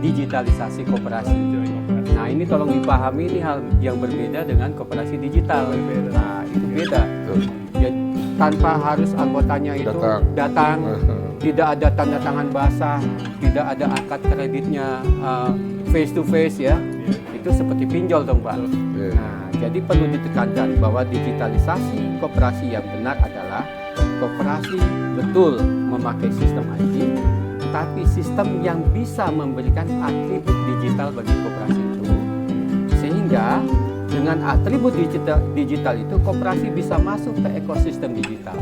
digitalisasi koperasi. Nah, ini tolong dipahami, ini hal yang berbeda dengan koperasi digital. Nah, itu beda. Jadi, tanpa harus anggotanya itu datang, tidak ada tanda tangan basah, tidak ada akad kreditnya face to face ya. Itu seperti pinjol dong, Pak. Nah, jadi perlu ditekankan bahwa digitalisasi koperasi yang benar adalah koperasi betul memakai sistem IT, tapi sistem yang bisa memberikan atribut digital bagi koperasi itu, sehingga dengan atribut digital itu koperasi bisa masuk ke ekosistem digital.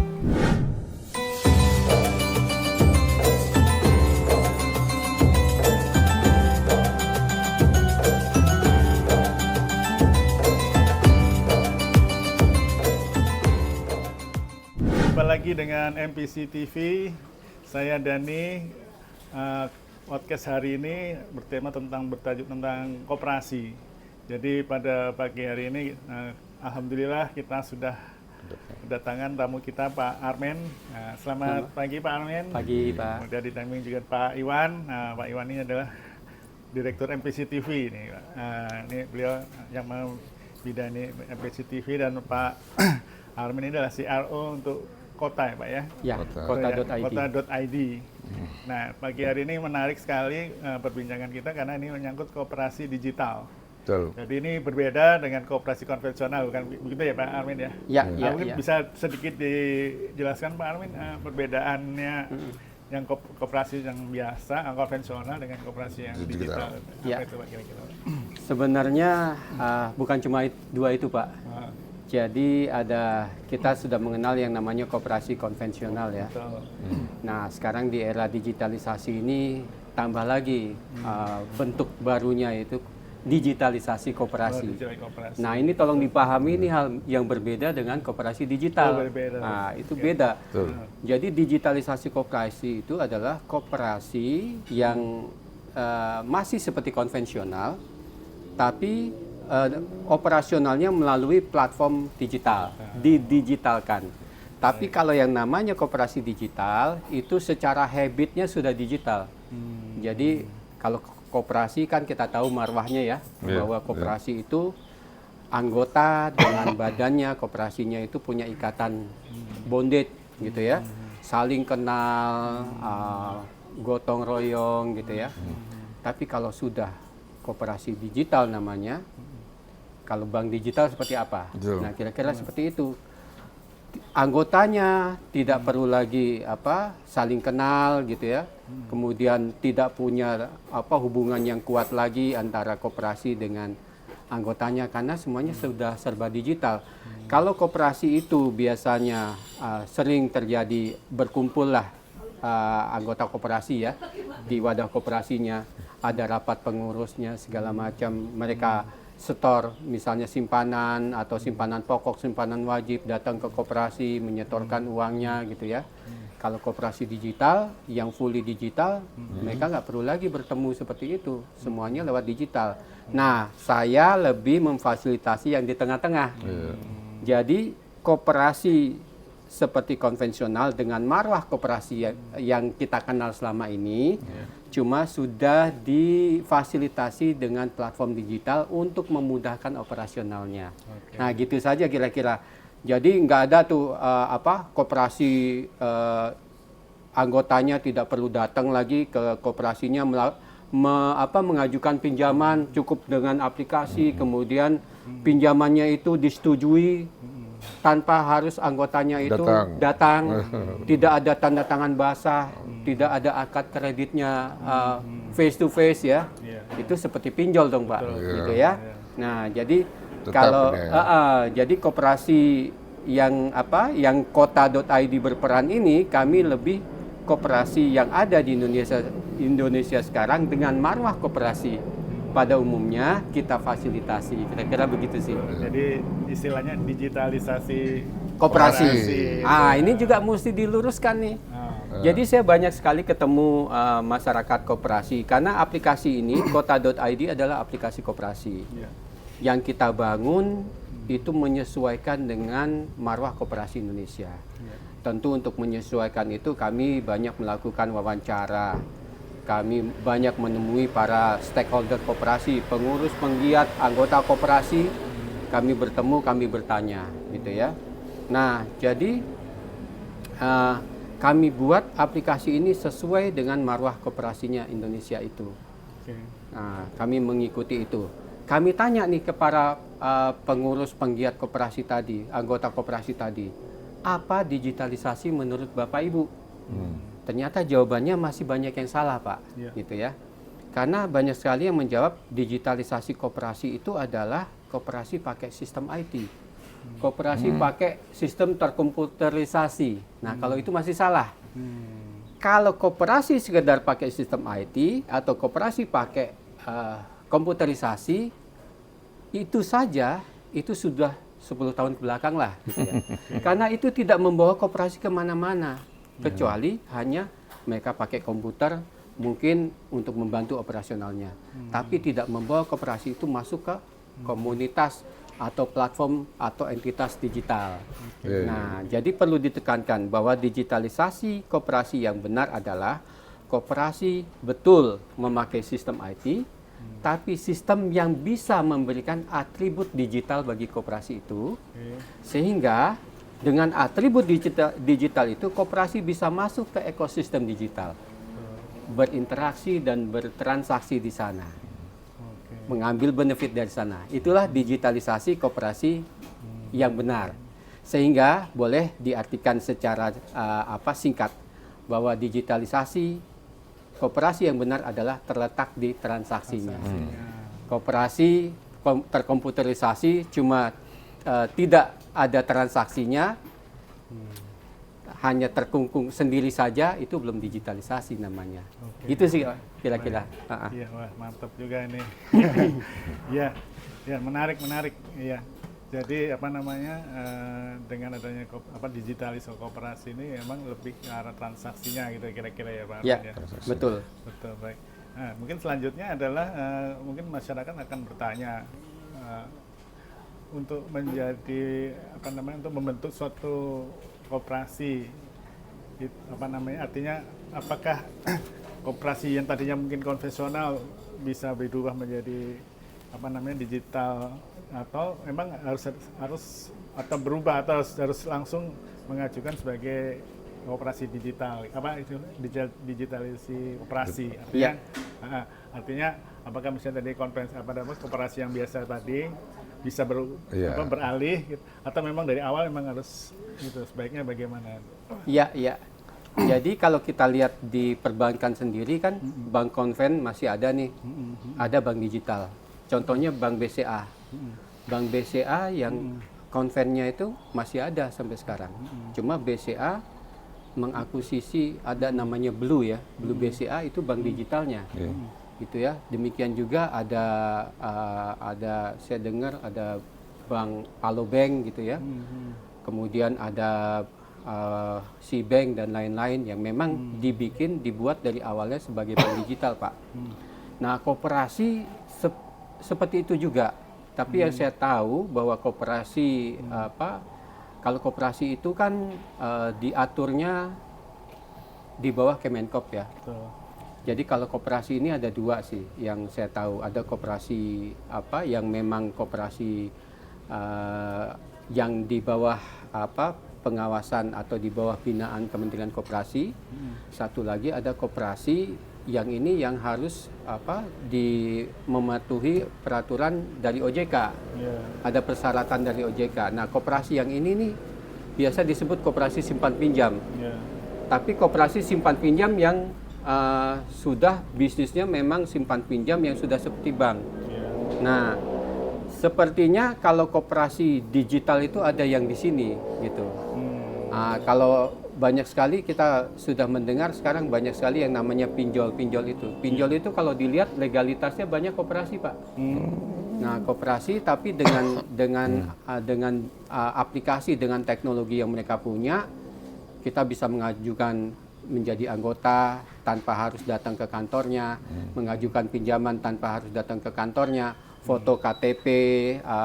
Jumpa lagi dengan MPC TV, saya Dani. Podcast hari ini bertajuk tentang koperasi. Jadi pada pagi hari ini, alhamdulillah kita sudah kedatangan tamu kita Pak Armen. Selamat pagi Pak Armen. Pagi Pak. Kemudian didampingi juga Pak Iwan. Pak Iwan ini adalah Direktur MPC TV. Ini beliau yang membidani MPC TV, dan Pak Armen ini adalah CRO untuk Kota ya Pak ya? Ya, kota.id. Kota.id. Nah, pagi hari ini menarik sekali perbincangan kita karena ini menyangkut koperasi digital. Betul. Jadi ini berbeda dengan koperasi konvensional, bukan begitu ya Pak Armin ya? Ya, Mungkin bisa sedikit dijelaskan Pak Armin perbedaannya yang koperasi yang biasa, konvensional dengan koperasi yang digital. Ya. Apa itu Pak kira-kira? Sebenarnya bukan cuma dua itu Pak. Jadi kita sudah mengenal yang namanya koperasi konvensional ya. Nah, sekarang di era digitalisasi ini tambah lagi bentuk barunya, itu digitalisasi koperasi. Nah, ini tolong dipahami, ini hal yang berbeda dengan koperasi digital. Nah, itu beda. Jadi digitalisasi koperasi itu adalah koperasi yang masih seperti konvensional, tapi operasionalnya melalui platform digital, didigitalkan. Tapi kalau yang namanya koperasi digital, itu secara habitnya sudah digital. Jadi kalau koperasi kan kita tahu marwahnya ya, bahwa koperasi itu anggota dengan badannya, koperasinya itu punya ikatan bonded gitu ya, saling kenal, gotong royong gitu ya. Tapi kalau sudah koperasi digital namanya, kalau bank digital seperti apa? Nah, kira-kira seperti itu. Anggotanya tidak perlu lagi saling kenal gitu ya. Kemudian tidak punya hubungan yang kuat lagi antara koperasi dengan anggotanya karena semuanya sudah serba digital. Kalau koperasi itu biasanya sering terjadi berkumpullah anggota koperasi ya di wadah koperasinya, ada rapat pengurusnya segala macam, mereka setor misalnya simpanan atau simpanan pokok, simpanan wajib, datang ke koperasi menyetorkan uangnya gitu ya. Kalau koperasi digital yang fully digital, mereka nggak perlu lagi bertemu seperti itu, semuanya lewat digital. Nah, saya lebih memfasilitasi yang di tengah-tengah. Jadi koperasi seperti konvensional dengan marwah koperasi yang kita kenal selama ini, cuma sudah difasilitasi dengan platform digital untuk memudahkan operasionalnya. Nah, gitu saja kira-kira. Jadi nggak ada tuh koperasi anggotanya tidak perlu datang lagi ke koperasinya mengajukan pinjaman, cukup dengan aplikasi, kemudian pinjamannya itu disetujui tanpa harus anggotanya itu datang, tidak ada tanda tangan basah, tidak ada akad kreditnya face to face ya. Itu seperti pinjol dong Pak, gitu ya. Nah, jadi jadi koperasi yang kota.id berperan ini, kami lebih koperasi yang ada di Indonesia sekarang dengan marwah koperasi pada umumnya kita fasilitasi, kira-kira begitu sih. Jadi istilahnya digitalisasi koperasi. Ini juga mesti diluruskan nih. Jadi saya banyak sekali ketemu masyarakat koperasi karena aplikasi ini kota.id adalah aplikasi koperasi. Yang kita bangun itu menyesuaikan dengan marwah koperasi Indonesia. Tentu untuk menyesuaikan itu kami banyak melakukan wawancara, kami banyak menemui para stakeholder koperasi, pengurus, penggiat, anggota koperasi. Kami bertemu, kami bertanya, gitu ya. Nah, jadi kami buat aplikasi ini sesuai dengan marwah koperasinya Indonesia itu. Nah, kami mengikuti itu. Kami tanya nih ke para pengurus, penggiat koperasi tadi, anggota koperasi tadi, apa digitalisasi menurut Bapak Ibu? Ternyata jawabannya masih banyak yang salah, Pak, gitu ya. Karena banyak sekali yang menjawab digitalisasi koperasi itu adalah koperasi pakai sistem IT, koperasi pakai sistem terkomputerisasi. Nah, kalau itu masih salah. Kalau koperasi sekedar pakai sistem IT atau koperasi pakai komputerisasi, itu saja itu sudah 10 tahun ke belakang lah. Gitu ya. Karena itu tidak membawa koperasi kemana-mana. Kecuali hanya mereka pakai komputer mungkin untuk membantu operasionalnya, tapi tidak membawa koperasi itu masuk ke komunitas atau platform atau entitas digital. Nah, jadi perlu ditekankan bahwa digitalisasi koperasi yang benar adalah koperasi betul memakai sistem IT, tapi sistem yang bisa memberikan atribut digital bagi koperasi itu, sehingga dengan atribut digital itu, koperasi bisa masuk ke ekosistem digital, berinteraksi dan bertransaksi di sana, mengambil benefit dari sana. Itulah digitalisasi koperasi yang benar. Sehingga boleh diartikan secara singkat bahwa digitalisasi koperasi yang benar adalah terletak di transaksinya. Koperasi terkomputerisasi cuma tidak ada transaksinya, hanya terkungkung sendiri saja, itu belum digitalisasi namanya. Itu sih kira-kira. Iya, wah mantap juga ini. Iya, ya menarik. Iya. Jadi dengan adanya digitalisasi koperasi ini emang lebih ke arah transaksinya gitu kira-kira ya Pak. Ya, betul. Betul, baik. Nah, mungkin selanjutnya adalah mungkin masyarakat akan bertanya untuk menjadi untuk membentuk suatu koperasi artinya apakah koperasi yang tadinya mungkin konvensional bisa berubah menjadi digital, atau memang harus atau berubah atau harus langsung mengajukan sebagai koperasi digital, digitalisasi operasi, artinya apakah misalnya tadi koperasi yang biasa tadi bisa beralih gitu, atau memang dari awal memang harus gitu, sebaiknya bagaimana? Iya. Jadi kalau kita lihat di perbankan sendiri kan, bank konven masih ada nih, ada bank digital. Contohnya bank BCA. Bank BCA yang konvennya itu masih ada sampai sekarang. Cuma BCA mengakuisisi ada namanya Blue ya, Blue BCA itu bank digitalnya. Gitu ya. Demikian juga ada saya dengar ada bank Alobank gitu ya. Kemudian ada Cbank dan lain-lain yang memang dibuat dari awalnya sebagai bank digital, Pak. Nah, koperasi seperti itu juga. Tapi yang saya tahu bahwa koperasi kalau koperasi itu kan diaturnya di bawah Kemenkop ya. Jadi kalau koperasi ini ada dua sih yang saya tahu. Ada koperasi yang memang koperasi yang di bawah pengawasan atau di bawah binaan Kementerian Koperasi. Satu lagi ada koperasi yang ini yang harus mematuhi peraturan dari OJK. Ada persyaratan dari OJK. Nah, koperasi yang ini nih biasa disebut koperasi simpan pinjam. Tapi koperasi simpan pinjam yang sudah bisnisnya memang simpan pinjam yang sudah seperti bank. Nah, sepertinya kalau koperasi digital itu ada yang di sini gitu. Kalau banyak sekali kita sudah mendengar sekarang banyak sekali yang namanya pinjol itu. Pinjol itu kalau dilihat legalitasnya banyak koperasi, Pak. Nah, koperasi tapi dengan aplikasi dengan teknologi yang mereka punya, kita bisa mengajukan menjadi anggota tanpa harus datang ke kantornya, mengajukan pinjaman tanpa harus datang ke kantornya, foto KTP,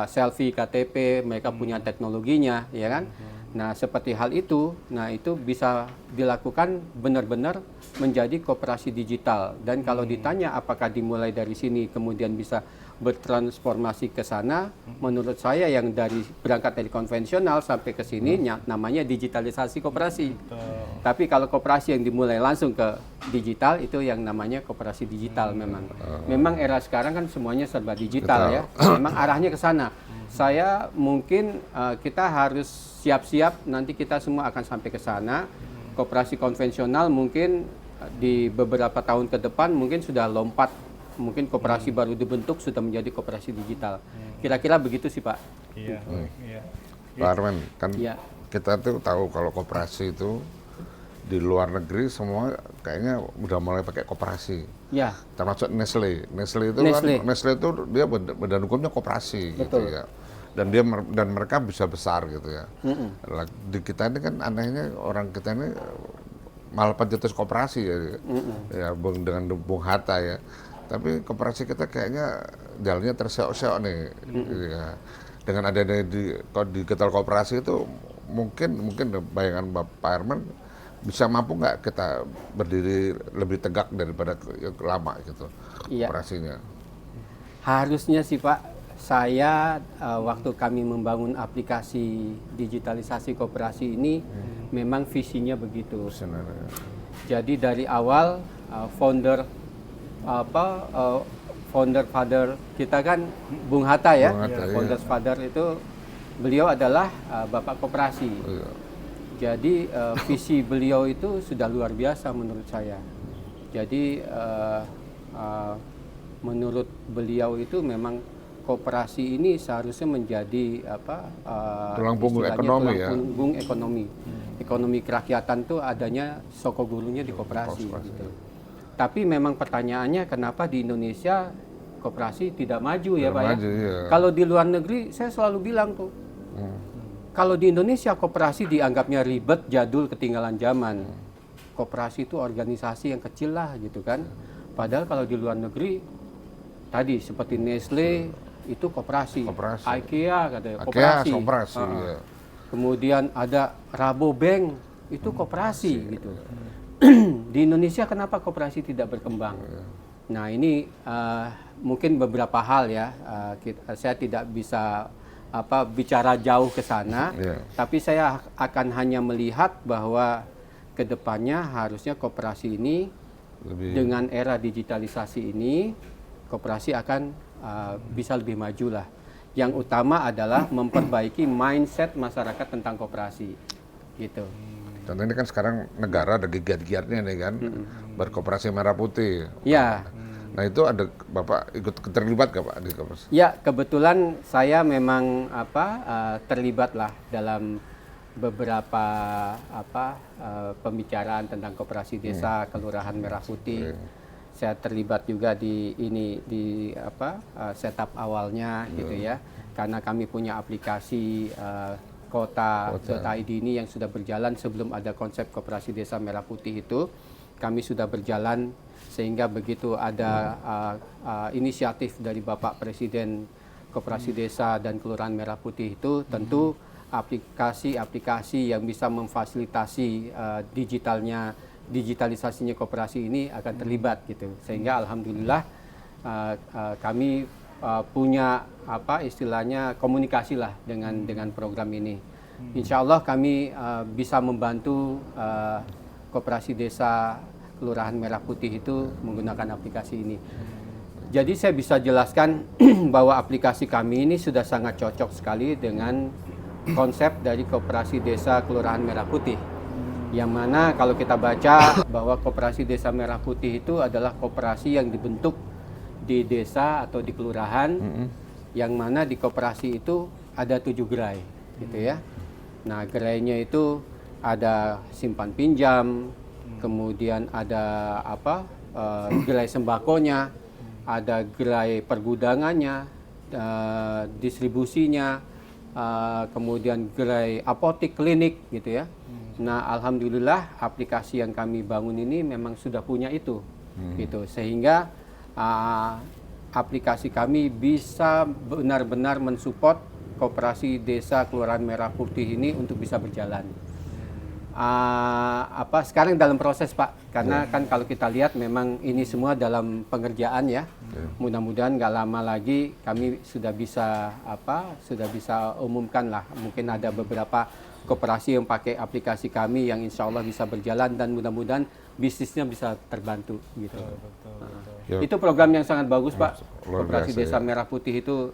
selfie KTP, mereka punya teknologinya, ya kan? Nah, seperti hal itu, nah itu bisa dilakukan benar-benar menjadi koperasi digital. Dan kalau ditanya apakah dimulai dari sini kemudian bisa bertransformasi ke sana, menurut saya yang berangkat dari konvensional sampai ke sini namanya digitalisasi koperasi. Tapi kalau koperasi yang dimulai langsung ke digital itu yang namanya koperasi digital memang. Memang era sekarang kan semuanya serba digital ya. Memang arahnya ke sana. Saya mungkin kita harus siap-siap, nanti kita semua akan sampai ke sana. Koperasi konvensional mungkin di beberapa tahun ke depan mungkin sudah lompat, mungkin koperasi baru dibentuk sudah menjadi koperasi digital. Kira-kira begitu sih Pak. Iya. Iya. Pak Arman, kan Iya. kita tuh tahu kalau koperasi itu di luar negeri semua kayaknya udah mulai pakai koperasi. Ya, Termasuk Nestle. Nestle itu Nestle. kan Nestle itu dia badan hukumnya koperasi gitu Betul. ya. Dan mereka bisa besar gitu ya. Lah, di kita ini kan anehnya orang kita ini malah pencetus koperasi ya. Ya dengan Bung Hatta ya. Tapi koperasi kita kayaknya jalannya terseok-seok nih. Ya. Dengan adanya di digital koperasi itu mungkin bayangan Pak Herman bisa mampu nggak kita berdiri lebih tegak daripada yang lama gitu Iya. koperasinya. Harusnya sih Pak, saya waktu kami membangun aplikasi digitalisasi koperasi ini memang visinya begitu. Sebenarnya. Jadi dari awal founder father kita kan Bung Hatta ya. Bung Hatta, Founder father itu beliau adalah bapak koperasi. Iya. Jadi visi beliau itu sudah luar biasa menurut saya. Jadi menurut beliau itu memang koperasi ini seharusnya menjadi Tulang punggung istilahnya ekonomi tulang ya. punggung ekonomi. Ekonomi kerakyatan tuh adanya soko gurunya di koperasi. Gitu. Tapi memang pertanyaannya kenapa di Indonesia koperasi tidak maju ya Pak ya? Iya. Kalau di luar negeri saya selalu bilang tuh. Kalau di Indonesia koperasi dianggapnya ribet, jadul, ketinggalan zaman. Koperasi itu organisasi yang kecil lah gitu kan. Padahal kalau di luar negeri tadi seperti Nestle itu koperasi. IKEA katanya koperasi. Koperasi. Iya. Kemudian ada Rabobank itu koperasi gitu. Di Indonesia kenapa koperasi tidak berkembang? Nah ini mungkin beberapa hal ya. Saya tidak bisa bicara jauh ke sana, tapi saya akan hanya melihat bahwa kedepannya harusnya koperasi ini dengan era digitalisasi ini koperasi akan bisa lebih maju lah. Yang utama adalah memperbaiki mindset masyarakat tentang koperasi, gitu. Dan ini kan sekarang negara ada giat-giatnya nih kan, berkoperasi merah putih. Ya. Nah itu ada Bapak ikut terlibat nggak Pak di koperasi? Ya, kebetulan saya memang terlibat lah dalam beberapa pembicaraan tentang koperasi desa Kelurahan Merah Putih. Saya terlibat juga di setup awalnya gitu ya. Karena kami punya aplikasi kota.id ini yang sudah berjalan sebelum ada konsep koperasi desa Merah Putih itu. Kami sudah berjalan sehingga begitu ada inisiatif dari Bapak Presiden Koperasi Desa dan Kelurahan Merah Putih itu tentu aplikasi-aplikasi yang bisa memfasilitasi digitalisasinya koperasi ini akan terlibat gitu. Sehingga alhamdulillah kami punya istilahnya komunikasi lah dengan program ini. Insya Allah kami bisa membantu Koperasi Desa Kelurahan Merah Putih itu menggunakan aplikasi ini. Jadi saya bisa jelaskan bahwa aplikasi kami ini sudah sangat cocok sekali dengan konsep dari Koperasi Desa Kelurahan Merah Putih. Yang mana kalau kita baca bahwa Koperasi Desa Merah Putih itu adalah koperasi yang dibentuk di desa atau di kelurahan, yang mana di koperasi itu ada 7 gerai, gitu ya. Nah, gerainya itu ada simpan pinjam, kemudian ada gerai sembakonya, ada gerai pergudangannya, distribusinya, kemudian gerai apotik, klinik gitu ya. Nah, alhamdulillah aplikasi yang kami bangun ini memang sudah punya itu, gitu. Sehingga aplikasi kami bisa benar-benar mensupport Koperasi Desa Kelurahan Merah Putih ini untuk bisa berjalan. Sekarang dalam proses Pak, karena kan kalau kita lihat memang ini semua dalam pengerjaan ya. Mudah-mudahan nggak lama lagi kami sudah bisa umumkan lah. Mungkin ada beberapa koperasi yang pakai aplikasi kami yang insya Allah bisa berjalan dan mudah-mudahan bisnisnya bisa terbantu gitu. Ya. Itu program yang sangat bagus Pak. Luar Koperasi biasa, Desa ya. Merah Putih itu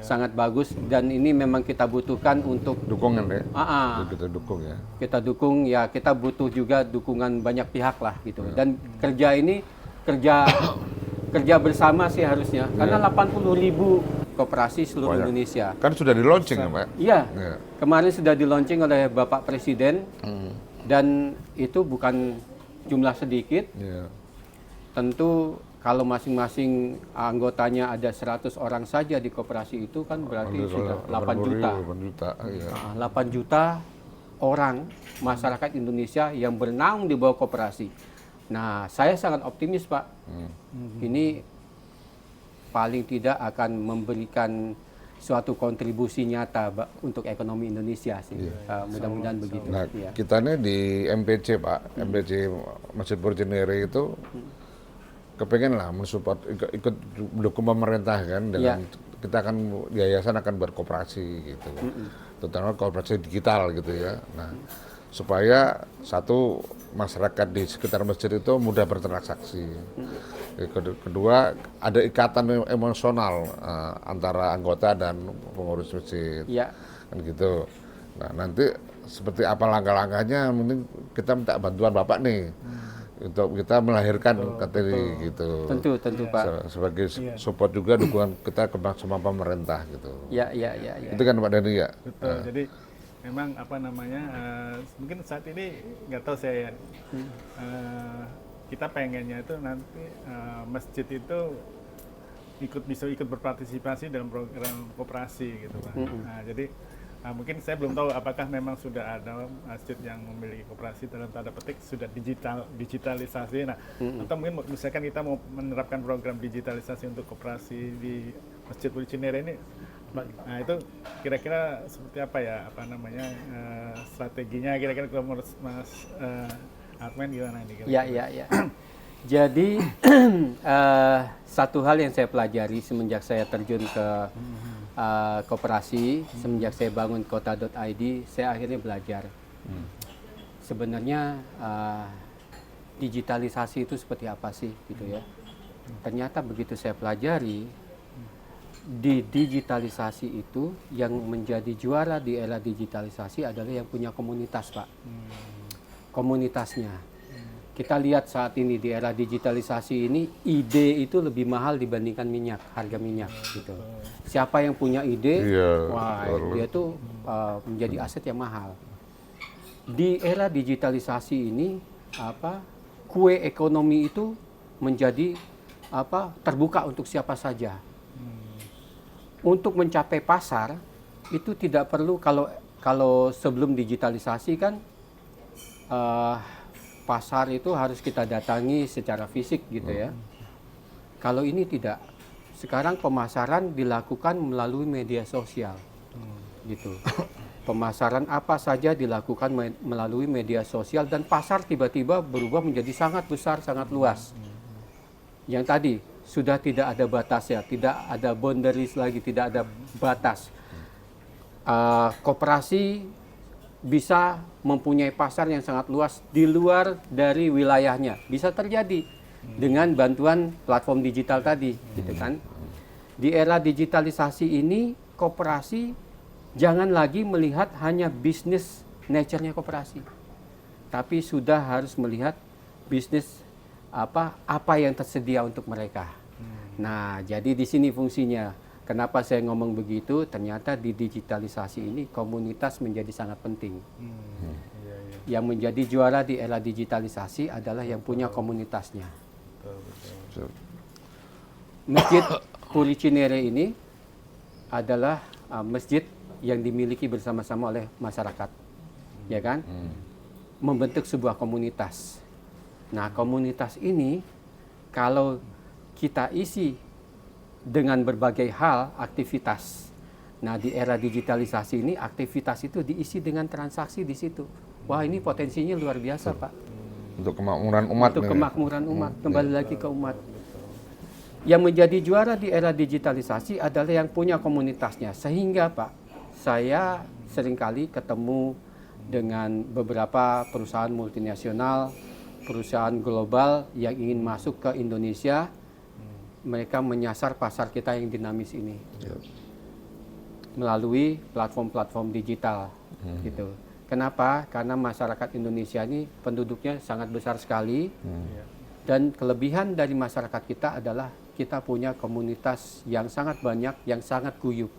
sangat bagus dan ini memang kita butuhkan untuk Dukungan ya. Kita dukung ya. kita butuh juga dukungan banyak pihak lah gitu. Dan kerja ini kerja bersama sih harusnya karena 80.000 koperasi seluruh Banyak. Indonesia. Kan sudah di launching ya Pak? Iya. Ya. Kemarin sudah di launching oleh Bapak Presiden dan itu bukan jumlah sedikit. Ya. Tentu kalau masing-masing anggotanya ada 100 orang saja di koperasi itu kan berarti sudah 8 juta. 8 juta, ya. 8 juta orang masyarakat Indonesia yang bernaung di bawah koperasi. Nah, saya sangat optimis Pak. Ini paling tidak akan memberikan suatu kontribusi nyata untuk ekonomi Indonesia sih. Mudah-mudahan begitu. Nah, Ya. kita nih di MPC Pak, MPC Masjid Purcinere itu kepengen lah mensupport ikut mendukung pemerintah kan dengan kita akan yayasan akan berkooperasi gitu, terutama kooperasi digital gitu ya. Nah, supaya satu masyarakat di sekitar masjid itu mudah bertransaksi. Kedua ada ikatan emosional antara anggota dan pengurus masjid, kan gitu. Nah nanti seperti apa langkah-langkahnya, mungkin kita minta bantuan Bapak nih. Untuk kita melahirkan KTI gitu. Tentu Pak. Sebagai support juga dukungan kita ke sama pemerintah gitu. Ya. Itu kan Pak Dhani ya. Betul. Jadi memang mungkin saat ini nggak tahu saya ya. Kita pengennya itu nanti masjid itu bisa ikut berpartisipasi dalam program koperasi gitu Pak. Nah, jadi mungkin saya belum tahu apakah memang sudah ada masjid yang memiliki koperasi dalam tanda petik sudah digitalisasi. Nah, atau mungkin misalkan kita mau menerapkan program digitalisasi untuk koperasi di Masjid Purcinere ini, nah itu kira-kira seperti apa ya strateginya kira-kira kalau menurut Mas Armen gimana ini? Ya. Jadi satu hal yang saya pelajari semenjak saya terjun ke koperasi, semenjak saya bangun kota.id, saya akhirnya belajar. Sebenarnya digitalisasi itu seperti apa sih gitu ya. Ternyata begitu saya pelajari, di digitalisasi itu yang menjadi juara di era digitalisasi adalah yang punya komunitas Pak. Komunitasnya. Kita lihat saat ini di era digitalisasi ini, ide itu lebih mahal dibandingkan minyak, harga minyak gitu. Siapa yang punya ide, dia tuh menjadi aset yang mahal. Di era digitalisasi ini, kue ekonomi itu menjadi terbuka untuk siapa saja. Untuk mencapai pasar itu tidak perlu kalau sebelum digitalisasi kan. Pasar itu harus kita datangi secara fisik gitu ya. Kalau ini tidak. Sekarang pemasaran dilakukan melalui media sosial. Gitu. Pemasaran apa saja dilakukan melalui media sosial dan pasar tiba-tiba berubah menjadi sangat besar, sangat luas. Yang tadi sudah tidak ada batasnya, tidak ada boundaries lagi, tidak ada batas. Koperasi bisa mempunyai pasar yang sangat luas di luar dari wilayahnya. Bisa terjadi dengan bantuan platform digital tadi, gitu kan. Di era digitalisasi ini, koperasi jangan lagi melihat hanya bisnis nature-nya koperasi. Tapi sudah harus melihat bisnis apa yang tersedia untuk mereka. Nah, jadi di sini fungsinya. Kenapa saya ngomong begitu? Ternyata di digitalisasi ini komunitas menjadi sangat penting. Yang menjadi juara di era digitalisasi adalah yang punya komunitasnya. Masjid Purcinere ini adalah masjid yang dimiliki bersama-sama oleh masyarakat, ya kan? Membentuk sebuah komunitas. Nah, komunitas ini kalau kita isi dengan berbagai hal aktivitas, Nah, di era digitalisasi ini aktivitas itu diisi dengan transaksi di situ. Wah, ini potensinya luar biasa, Pak. Untuk kemakmuran umat. Untuk nih. kemakmuran umat, kembali lagi ke umat. Yang menjadi juara di era digitalisasi adalah yang punya komunitasnya. Sehingga Pak, saya seringkali ketemu dengan beberapa perusahaan multinasional, perusahaan global yang ingin masuk ke Indonesia. Mereka menyasar pasar kita yang dinamis ini melalui platform-platform digital. Gitu. Kenapa? Karena masyarakat Indonesia ini penduduknya sangat besar sekali. Dan kelebihan dari masyarakat kita adalah kita punya komunitas yang sangat banyak, yang sangat guyup.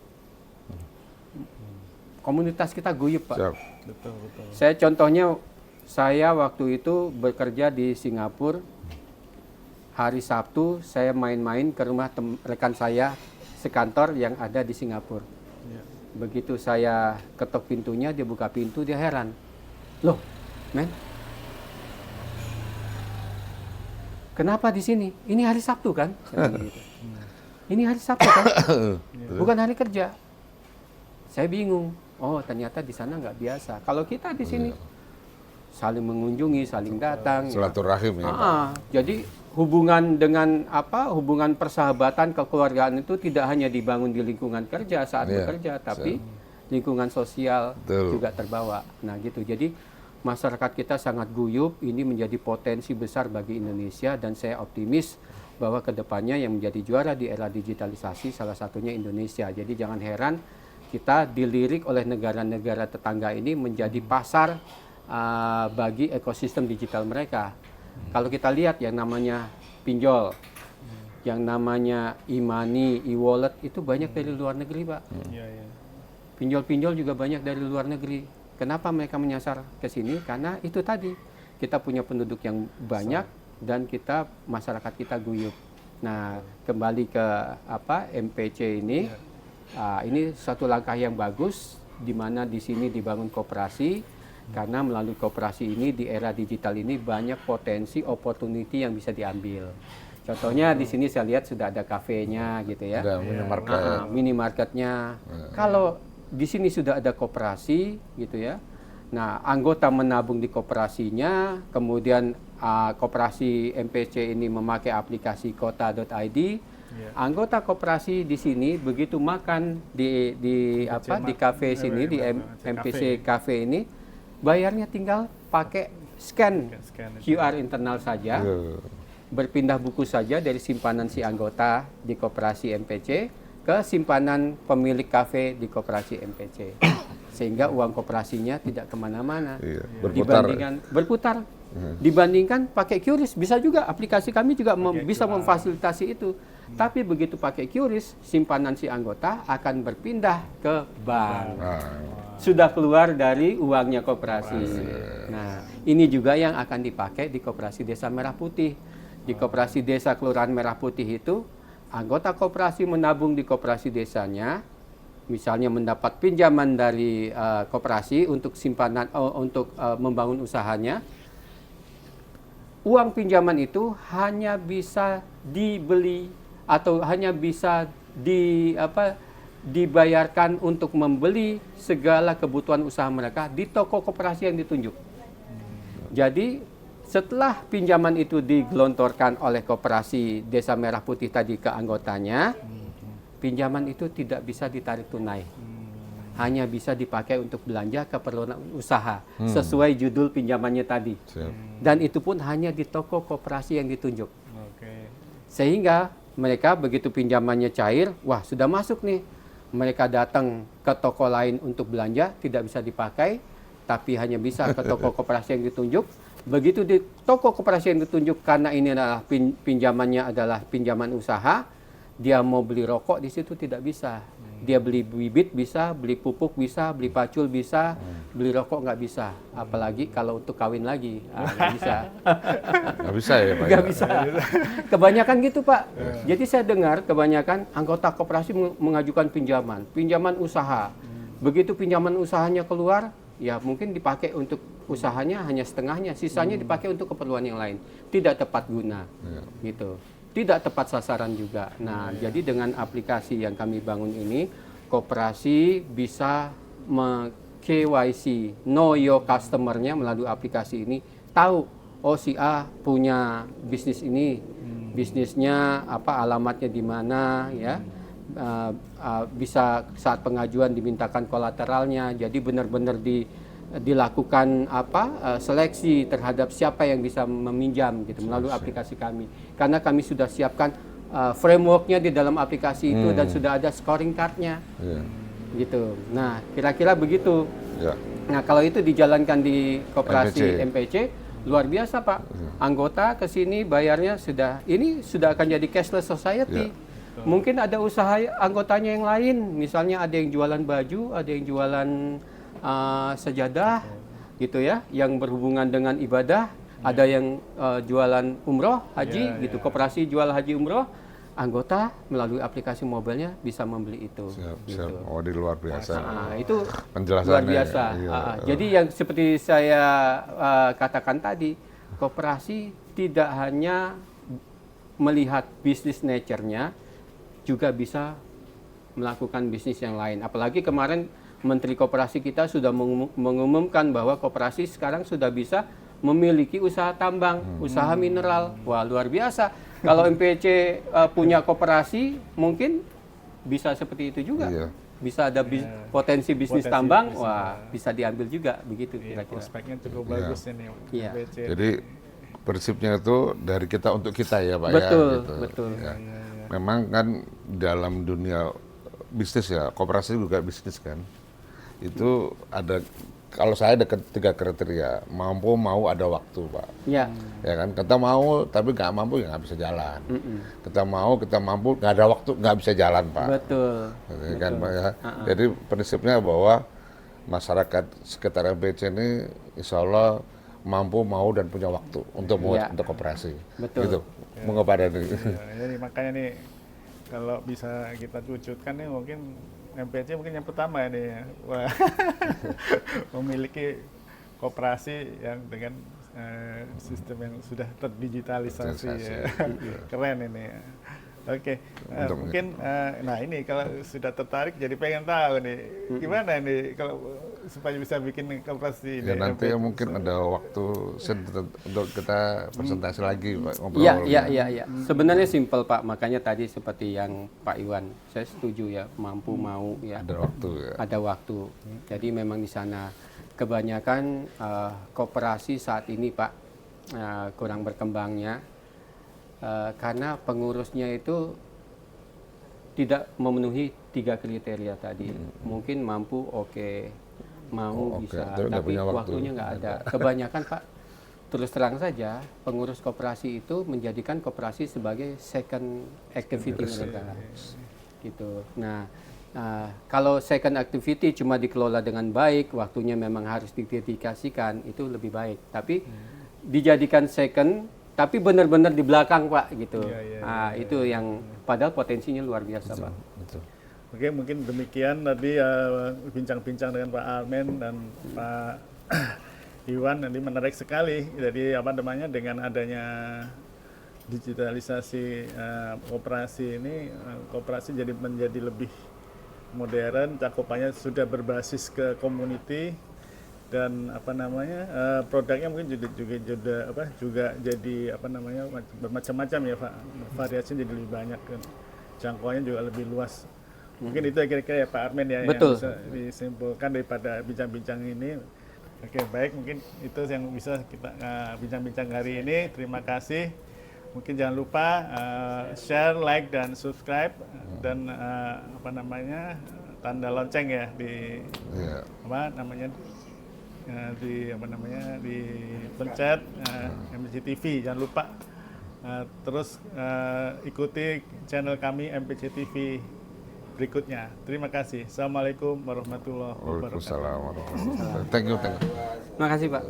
Komunitas kita guyup, Pak. Siap. Betul, betul. Saya contohnya, saya waktu itu bekerja di Singapura. Hari Sabtu saya main-main ke rumah rekan saya sekantor yang ada di Singapura. Ya. Begitu saya ketok pintunya, dia buka pintu, dia heran. Loh, men, kenapa di sini? Ini hari Sabtu kan? Saya bilang gitu. Ini hari Sabtu kan? Bukan hari kerja. Saya bingung. Oh, ternyata di sana nggak biasa. Kalau kita di sini saling mengunjungi, saling datang. Silaturahim ya. Jadi hubungan dengan hubungan persahabatan kekeluargaan itu tidak hanya dibangun di lingkungan kerja saat bekerja, tapi lingkungan sosial juga terbawa. Nah, gitu. Jadi masyarakat kita sangat guyup, ini menjadi potensi besar bagi Indonesia dan saya optimis bahwa kedepannya yang menjadi juara di era digitalisasi salah satunya Indonesia. Jadi jangan heran kita dilirik oleh negara-negara tetangga ini menjadi pasar bagi ekosistem digital mereka. Kalau kita lihat yang namanya pinjol, yang namanya e-money, e-wallet itu banyak dari luar negeri, Pak. Pinjol-pinjol juga banyak dari luar negeri. Kenapa mereka menyasar ke sini? Karena itu tadi, kita punya penduduk yang banyak dan kita masyarakat kita guyup. Nah, kembali ke MPC ini, ini satu langkah yang bagus di mana di sini dibangun koperasi. Karena melalui koperasi ini di era digital ini banyak potensi opportunity yang bisa diambil. Contohnya di sini saya lihat sudah ada kafenya gitu ya. Ada minimarket. Minimarketnya. Kalau di sini sudah ada koperasi gitu ya. Nah, anggota menabung di koperasinya, kemudian koperasi MPC ini memakai aplikasi kota.id. Anggota koperasi di sini begitu makan di kafe sini di MPC Cafe ini bayarnya tinggal pakai scan QR internal saja, berpindah buku saja dari simpanan si anggota di koperasi MPC ke simpanan pemilik kafe di koperasi MPC. Sehingga uang koperasinya tidak kemana-mana. Berputar. Dibandingkan pakai QRIS, bisa juga aplikasi kami juga bisa memfasilitasi itu. Tapi begitu pakai QRIS, simpanan si anggota akan berpindah ke bank. Sudah keluar dari uangnya koperasi. Nah, ini juga yang akan dipakai di Koperasi Desa Merah Putih. Di Koperasi Desa Kelurahan Merah Putih itu, anggota koperasi menabung di koperasi desanya, misalnya mendapat pinjaman dari koperasi untuk simpanan untuk membangun usahanya. Uang pinjaman itu hanya bisa dibeli atau hanya bisa dibayarkan untuk membeli segala kebutuhan usaha mereka di toko koperasi yang ditunjuk. Jadi setelah pinjaman itu digelontorkan oleh koperasi Desa Merah Putih tadi ke anggotanya, pinjaman itu tidak bisa ditarik tunai. Hanya bisa dipakai untuk belanja keperluan usaha sesuai judul pinjamannya tadi. Dan itu pun hanya di toko koperasi yang ditunjuk. Sehingga mereka begitu pinjamannya cair, wah sudah masuk nih. Mereka datang ke toko lain untuk belanja, tidak bisa dipakai, tapi hanya bisa ke toko koperasi yang ditunjuk. Begitu di toko koperasi yang ditunjuk, karena ini adalah pinjamannya adalah pinjaman usaha, dia mau beli rokok di situ tidak bisa. Dia beli bibit bisa, beli pupuk bisa, beli pacul bisa, beli rokok nggak bisa. Apalagi kalau untuk kawin lagi, nggak bisa. Nggak bisa ya Pak? Nggak bisa. Kebanyakan gitu Pak. Jadi saya dengar kebanyakan anggota koperasi mengajukan pinjaman usaha. Begitu pinjaman usahanya keluar, ya mungkin dipakai untuk usahanya hanya setengahnya, sisanya dipakai untuk keperluan yang lain. Tidak tepat guna, gitu. Tidak tepat sasaran juga. Nah, jadi dengan aplikasi yang kami bangun ini, koperasi bisa KYC, know your customer-nya melalui aplikasi ini, tahu oh si A punya bisnis ini, bisnisnya apa, alamatnya di mana, ya. Bisa saat pengajuan dimintakan kolateralnya, jadi benar-benar dilakukan seleksi terhadap siapa yang bisa meminjam gitu melalui aplikasi kami, karena kami sudah siapkan frameworknya di dalam aplikasi itu dan sudah ada scoring card-nya. Gitu. Nah, kira-kira begitu. Nah, kalau itu dijalankan di koperasi MPC, luar biasa Pak. Anggota ke sini bayarnya ini sudah akan jadi cashless society. Mungkin ada usaha anggotanya yang lain, misalnya ada yang jualan baju, ada yang jualan sejadah, gitu ya, yang berhubungan dengan ibadah, ada yang jualan umroh, haji, gitu. Koperasi jual haji umroh. Anggota melalui aplikasi mobilnya bisa membeli itu. Gitu. Oh, di luar biasa. Itu luar biasa. Jadi yang seperti saya katakan tadi, koperasi tidak hanya melihat bisnis nature-nya, juga bisa melakukan bisnis yang lain. Apalagi kemarin Menteri Koperasi kita sudah mengumumkan bahwa koperasi sekarang sudah bisa memiliki usaha tambang, usaha mineral. Wah, luar biasa. Kalau MPC punya koperasi, mungkin bisa seperti itu juga. Bisa ada potensi bisnis tambang, wah bisa diambil juga, begitu kira-kira. Prospeknya cukup bagus ini MPC. Jadi prinsipnya itu dari kita untuk kita ya Pak. Betul, ya. Gitu. Betul. Memang kan dalam dunia bisnis ya, koperasi juga bisnis kan. Itu ada, kalau saya ada 3 kriteria, mampu, mau, ada waktu Pak. Ya kan, kita mau tapi nggak mampu ya nggak bisa jalan. Kita mau, kita mampu, nggak ada waktu, nggak bisa jalan Pak. Betul. Kan Pak ya. Jadi prinsipnya bahwa masyarakat sekitar MPC ini insya Allah mampu, mau, dan punya waktu untuk untuk koperasi. Betul. Gitu. Mengepada ini. Jadi makanya nih kalau bisa kita wujudkan nih mungkin MPC mungkin yang pertama ini ya. Wah. Memiliki koperasi yang dengan sistem yang sudah terdigitalisasi ya. Keren ini ya. Oke, mungkin nah ini kalau sudah tertarik jadi pengen tahu nih gimana nih kalau supaya bisa bikin koperasi ini. Ya nanti ya mungkin ada waktu untuk kita presentasi lagi Pak, ngobrol. Iya. Sebenarnya simpel Pak, makanya tadi seperti yang Pak Iwan, saya setuju ya, mampu, mau ya. Ada waktu ya. Ada waktu. Jadi memang di sana kebanyakan koperasi saat ini Pak kurang berkembangnya. Karena pengurusnya itu tidak memenuhi 3 kriteria tadi. Mungkin mampu, mau bisa, tapi waktunya nggak ada. Kebanyakan Pak, terus terang saja, pengurus koperasi itu menjadikan koperasi sebagai second activity mereka. Gitu. Nah, kalau second activity cuma dikelola dengan baik, waktunya memang harus didedikasikan, itu lebih baik. Tapi dijadikan second, tapi benar-benar di belakang Pak gitu. Itu yang padahal potensinya luar biasa Pak. Betul. Oke, mungkin demikian tadi bincang-bincang dengan Pak Armen dan Pak Iwan, nanti menarik sekali. Jadi dengan adanya digitalisasi koperasi ini, koperasi menjadi lebih modern, cakupannya sudah berbasis ke community. Dan produknya mungkin juga jadi bermacam-macam ya Pak, variasi jadi lebih banyak kan, jangkauannya juga lebih luas. Mungkin itu kira-kira ya Pak Armen ya. Betul. Yang bisa disimpulkan daripada bincang-bincang ini. Oke, baik, mungkin itu yang bisa kita bincang-bincang hari ini. Terima kasih. Mungkin jangan lupa share, like, dan subscribe, dan tanda lonceng ya di di pencet MPC TV, jangan lupa. Terus ikuti channel kami MPC TV berikutnya. Terima kasih. Assalamualaikum warahmatullahi wabarakatuh. Waalaikumsalam warahmatullahi wabarakatuh. Thank you. Terima kasih Pak.